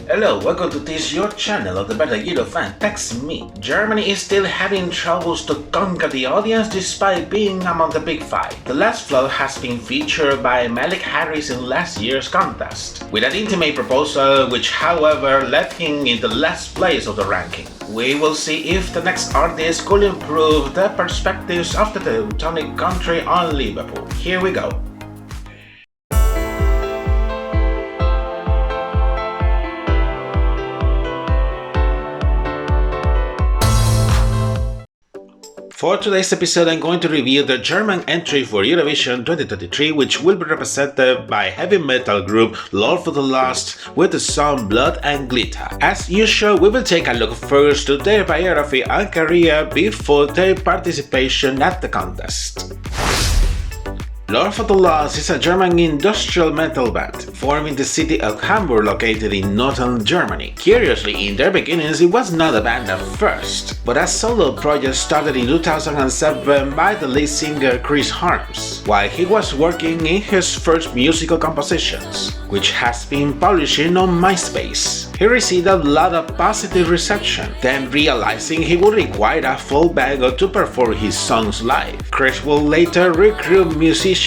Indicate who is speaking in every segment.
Speaker 1: Hello, welcome to this your channel of the better Eurofan. Text me. Germany is still having troubles to conquer the audience despite being among the big five. The last flow has been featured by Malik Harris in last year's contest, with an intimate proposal which however left him in the last place of the ranking. We will see if the next artist could improve the perspectives of the Teutonic country on Liverpool. Here we go. For today's episode, I'm going to review the German entry for Eurovision 2023, which will be represented by heavy metal group Lord for the Lost with the song Blood and Glitter. As usual, we will take a look first to their biography and career before their participation at the contest. Lord for the Lost is a German industrial metal band formed in the city of Hamburg, located in northern Germany. Curiously, in their beginnings it was not a band at first, but a solo project started in 2007 by the lead singer Chris Harms, while he was working in his first musical compositions, which has been publishing on MySpace. He received a lot of positive reception, then realizing he would require a full band to perform his songs live. Chris will later recruit musicians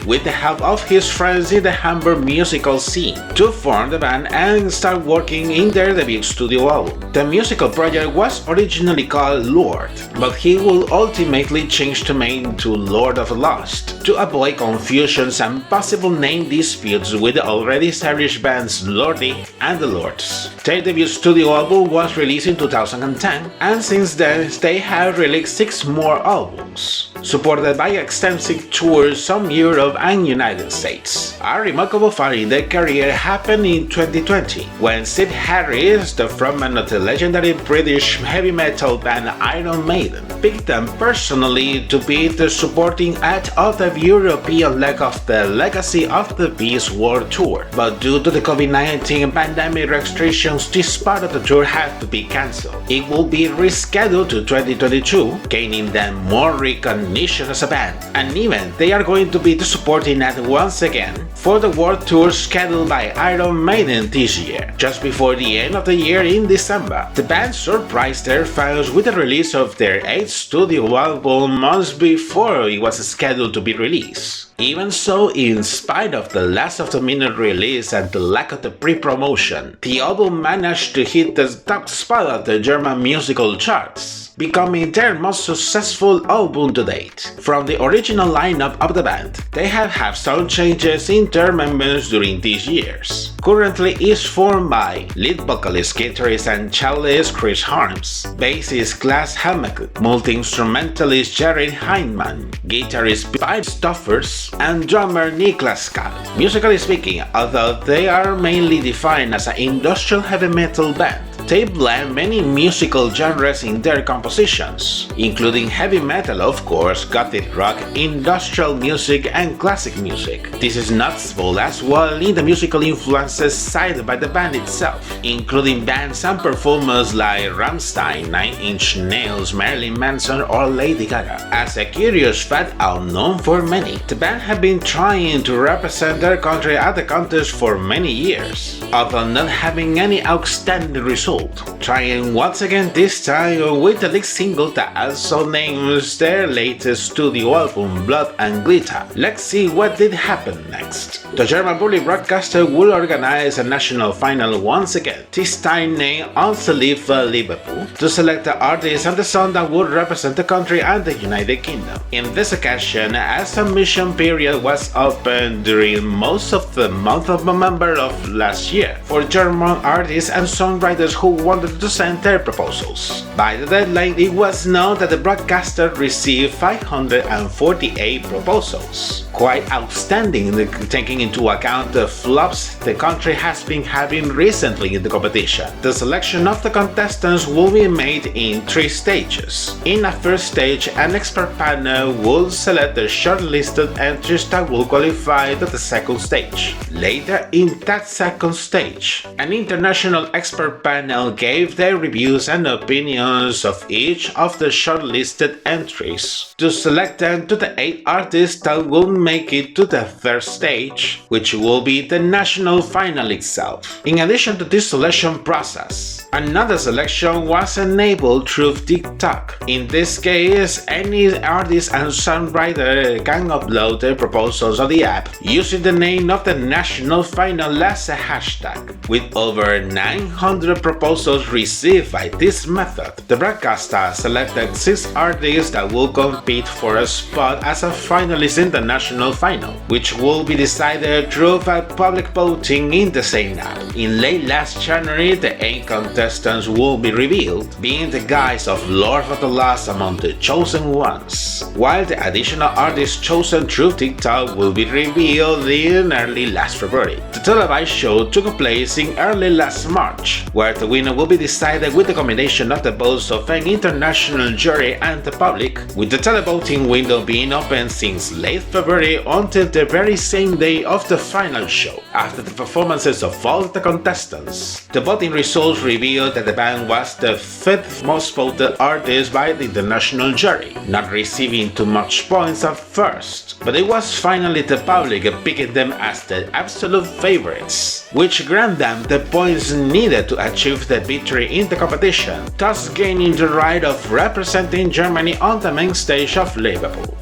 Speaker 1: with the help of his friends in the Hamburg musical scene to form the band and start working in their debut studio album. The musical project was originally called Lord, but he will ultimately change the name to Lord of the Lost to avoid confusions and possible name disputes with the already established bands Lordi and the Lords. Their debut studio album was released in 2010, and since then they have released 6 more albums, supported by extensive tours from Europe and United States. A remarkable part in their career happened in 2020, when Steve Harris, the frontman of the legendary British heavy metal band Iron Maiden, picked them personally to be the supporting act of the European leg of the Legacy of the Beast World Tour. But due to the COVID-19 pandemic restrictions, this part of the tour had to be cancelled. It will be rescheduled to 2022, gaining them more recognition as a band, and even they are going to be the supporting act once again for the world tour scheduled by Iron Maiden this year. Just before the end of the year in December, the band surprised their fans with the release of their 8th studio album months before it was scheduled to be released. Even so, in spite of the last-of-the-minute release and the lack of the pre-promotion, the album managed to hit the top spot of the German musical charts, becoming their most successful album to date. From the original lineup of the band, they have had some changes in their members during these years. Currently is formed by lead vocalist, guitarist and cellist Chris Harms, bassist Klaas Hammack, multi-instrumentalist Jared Heinemann, guitarist Pipe Stoffers, and drummer Niklas Kahl. Musically speaking, although they are mainly defined as an industrial heavy metal band, they blend many musical genres in their compositions, including heavy metal, of course, gothic rock, industrial music, and classic music. This is noticeable as well in the musical influences cited by the band itself, including bands and performers like Rammstein, 9 Inch Nails, Marilyn Manson, or Lady Gaga. As a curious fact unknown for many, the band have been trying to represent their country at the contest for many years, although not having any outstanding result. Trying once again, this time with the lead single that also names their latest studio album Blood and Glitter. Let's see what did happen next. The German public broadcaster will organize a national final once again, this time named Also Live Liverpool, to select the artist and the song that would represent the country and the United Kingdom. In this occasion, a submission period was open during most of the month of November of last year for German artists and songwriters who wanted to send their proposals. By the deadline, it was known that the broadcaster received 548 proposals. Quite outstanding, taking into account the flops the country has been having recently in the competition. The selection of the contestants will be made in 3 stages. In a first stage, an expert panel will select the shortlisted entries that will qualify to the second stage. Later, in that second stage, an international expert panel gave gave their reviews and opinions of each of the shortlisted entries to select them to the 8 artists that will make it to the third stage, which will be the national final itself. In addition to this selection process, another selection was enabled through TikTok. In this case, any artist and songwriter can upload their proposals on the app using the name of the national final as a hashtag. With over 900 proposals received by this method, the broadcaster selected 6 artists that will compete for a spot as a finalist in the national final, which will be decided through a public voting in the same app. In late last January, the 8 contestants will be revealed, being the guys of Lord of the Lost among the chosen ones, while the additional artists chosen through TikTok will be revealed in early last February. The televised show took place in early last March, where the winner will be decided with the combination of the votes of an international jury and the public, with the televoting window being open since late February until the very same day of the final show. After the performances of all the contestants, the voting results revealed that the band was the 5th most voted artist by the international jury, not receiving too much points at first, but it was finally the public picking them as the absolute favorites, which grant them the points needed to achieve the victory in the competition, thus gaining the right of representing Germany on the main stage of Liverpool.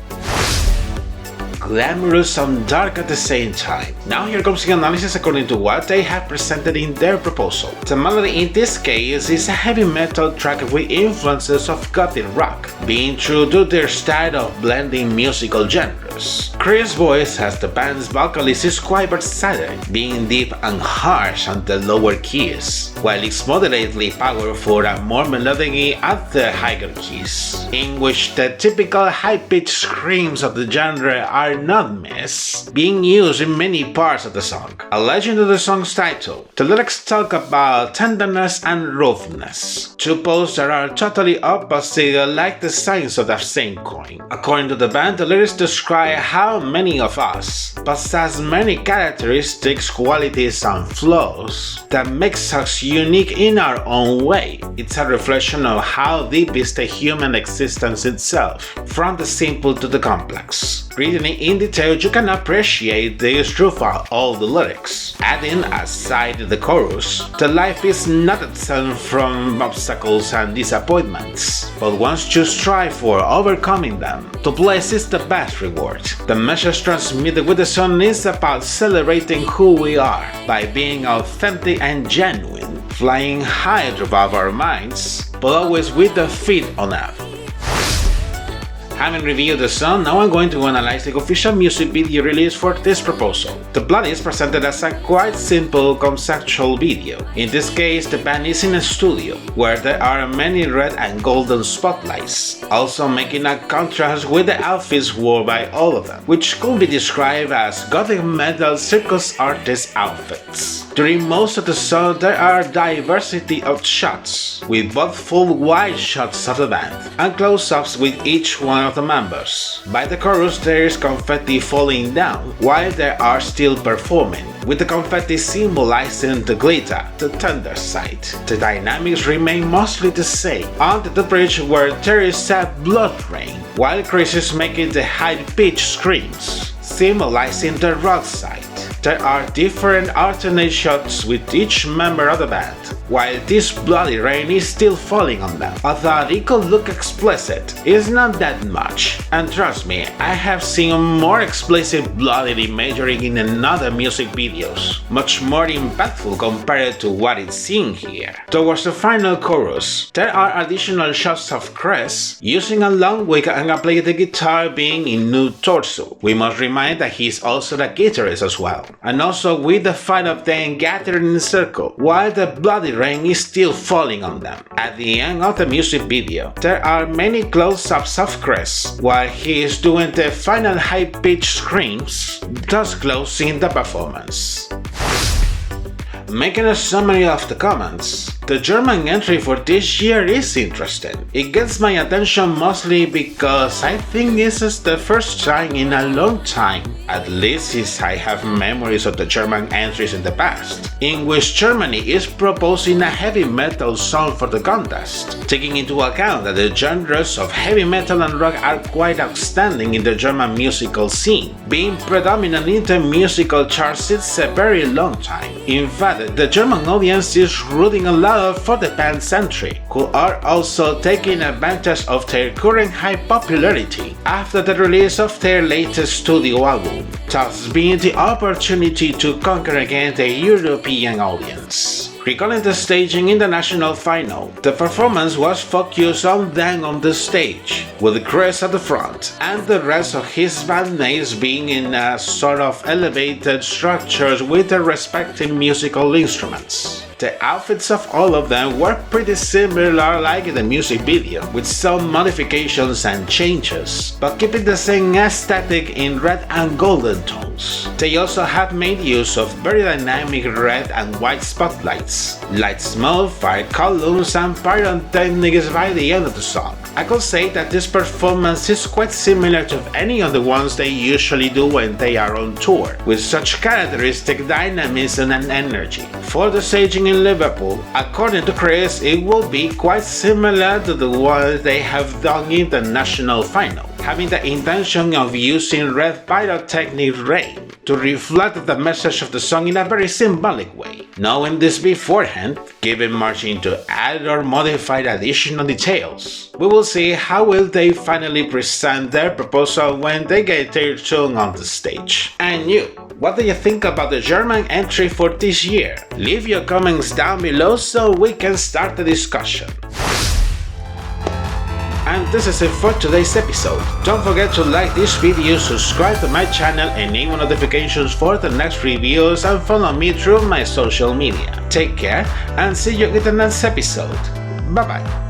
Speaker 1: Glamorous and dark at the same time. Now here comes the analysis according to what they have presented in their proposal. The melody in this case is a heavy metal track with influences of gothic rock, being true to their style of blending musical genres. Chris' voice as the band's vocalist is quite versatile, being deep and harsh on the lower keys, while it's moderately powerful and more melodic at the higher keys, in which the typical high-pitched screams of the genre are not missed, being used in many parts of the song. Alleging to the song's title, the lyrics talk about tenderness and roughness, two poles that are totally opposite like the signs of the same coin. According to the band, the lyrics describe how many of us possess many characteristics, qualities, and flaws that makes us unique in our own way. It's a reflection of how deep is the human existence itself, from the simple to the complex. Reading it in detail, you can appreciate this throughout all the lyrics. Adding aside the chorus, the life is not exempt from obstacles and disappointments, but once you strive for overcoming them, to bless is the best reward. The message transmitted with the song is about celebrating who we are by being authentic and genuine, flying high above our minds, but always with the feet on earth. Having reviewed the song, now I'm going to analyze the official music video release for this proposal. The plot is presented as a quite simple conceptual video. In this case, the band is in a studio, where there are many red and golden spotlights, also making a contrast with the outfits worn by all of them, which could be described as gothic metal circus artist outfits. During most of the song, there are diversity of shots, with both full wide shots of the band and close-ups with each one of the members. By the chorus, there is confetti falling down while they are still performing, with the confetti symbolizing the glitter, the tender side. The dynamics remain mostly the same. On the bridge, where there is a blood rain, while Chris is making the high-pitched screams, symbolizing the rock side. There are different alternate shots with each member of the band, while this bloody rain is still falling on them. Although it could look explicit, it's not that much, and trust me, I have seen more explicit bloody imagery in other music videos, much more impactful compared to what is seen here. Towards the final chorus, there are additional shots of Chris using a long wig and playing the guitar being in nude torso. We must remind that he is also the guitarist as well, and also with the 5 of them gathered in a circle, while the bloody rain is still falling on them. At the end of the music video, there are many close-ups of Chris, while he is doing the final high-pitched screams, thus closing the performance. Making a summary of the comments, the German entry for this year is interesting. It gets my attention mostly because I think this is the first time in a long time, at least since I have memories of the German entries in the past, in which Germany is proposing a heavy metal song for the contest, taking into account that the genres of heavy metal and rock are quite outstanding in the German musical scene, being predominant in the musical charts since a very long time. In fact, the German audience is rooting a lot for the band's entry, who are also taking advantage of their current high popularity after the release of their latest studio album, thus being the opportunity to conquer again the European audience. Recalling the staging in the national final, the performance was focused on Dan on the stage, with Chris at the front, and the rest of his bandmates being in a sort of elevated structures with their respective musical instruments. The outfits of all of them were pretty similar like in the music video, with some modifications and changes, but keeping the same aesthetic in red and golden tones. They also have made use of very dynamic red and white spotlights, light smoke, fire columns, and pyrotechnics by the end of the song. I could say that this performance is quite similar to any of the ones they usually do when they are on tour, with such characteristic dynamism and energy. For the staging in Liverpool, according to Chris, it will be quite similar to the ones they have done in the national final, having the intention of using red pyrotechnic rain to reflect the message of the song in a very symbolic way. Knowing this beforehand, giving margin to add or modify additional details. We will see how will they finally present their proposal when they get their turn on the stage. And you, what do you think about the German entry for this year? Leave your comments down below so we can start the discussion. And this is it for today's episode. Don't forget to like this video, subscribe to my channel, enable notifications for the next reviews, and follow me through my social media. Take care and see you in the next episode. Bye bye.